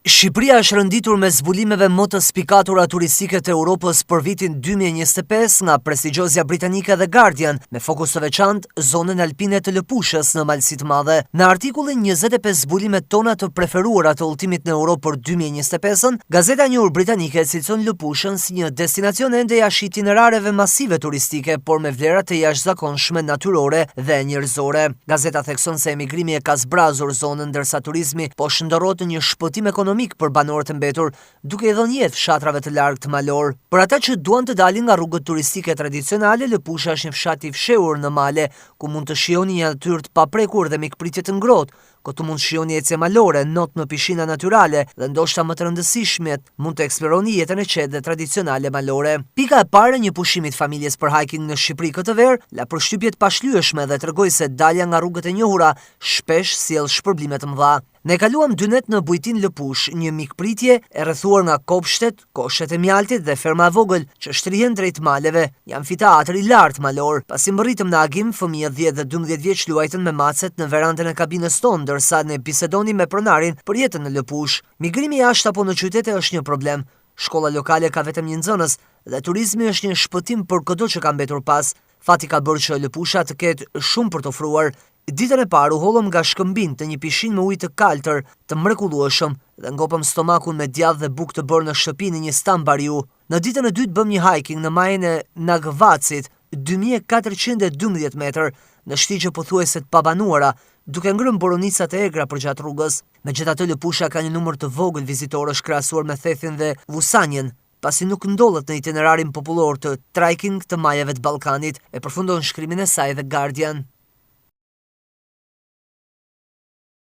Shqipëria është rënditur me zbulimeve më të spikatura turistike të Europës për vitin 2025 nga prestigjozja britanike The Guardian, me fokus të veçantë zonën alpine të Lëpushës në Malësitë Madhe. Në artikullin 25 zbulimet tona të preferuara të udhëtimit në Europë për 2025, gazeta e njohur britanike cilëson Lëpushën si një destinacion ende jashtë itinerareve masive turistike, por me vlera të jashtëzakonshme natyrore dhe njerëzore. Gazeta thekson se emigrimi e ka zbrazur zonën ndërsa turizmi po shndërrohet në një shpëtim ekonomik për banorët e mbetur, duke i dhënë jetë fshatrave të largët malor. Për ata që duan të dalin nga rrugët turistike tradicionale, Lëpusha është një fshat i fshehur në male, ku mund të shihoni një natyrë të paprekur dhe mikpritje të ngrohtë, këtu mund të shihoni ecje malore, not në pishina natyrale dhe ndoshta më të rëndësishmet, mund të eksploroni jetën e qetë dhe tradicionale malore. Pika e parë e një pushimi të familjes për hiking në Shqipëri këtë verë, la përshtypje të pashlyeshme dhe tregoi se dalja nga rrugët e njohura shpesh sjell shpërblime të mëdha. Ne kaluam 2 net në bujtin Lëpush, një mikpritje e rrethuar nga kopshtet, koshet e mjaltit dhe ferma e vogël që shtrihen drejt maleve, një amfiteatër i lartë malor. Pasi më rritëm në agim, fëmijët 10 dhe 12 vjeç luajtën me macet në verandën e kabinës tonë, ndërsa ne bisedonim me pronarin për jetën në Lëpush. Migrimi jashtë apo në qytete është një problem. Shkolla lokale ka vetëm një nxënës dhe turizmi është një shpëtim për çdo që ka mbetur pas. Fati ka bërë që Lëpusha të ketë shumë për të ofruar. Ditën e parë u hollëm nga shkëmbin të një pishin me ujë të kaltër, të mrekullueshëm, dhe ngopëm stomakun me djathë dhe bukë të bërë në shtëpi në një stam bariu. Në ditën e dytë bëm një hiking në majën e Nagvacit, 2412 metër, në shtigje pothuajse të pabanuara, duke ngrënë boronicat e egra përgjatë rrugës. Megjithatë, Lëpusha ka një numër të vogël vizitorësh krahasuar me Thethin dhe Vusanjen, pasi nuk ndollet në itinerarin popullor të trekking të majave të Ballkanit, e përfundon shkrimin e saj The Guardian.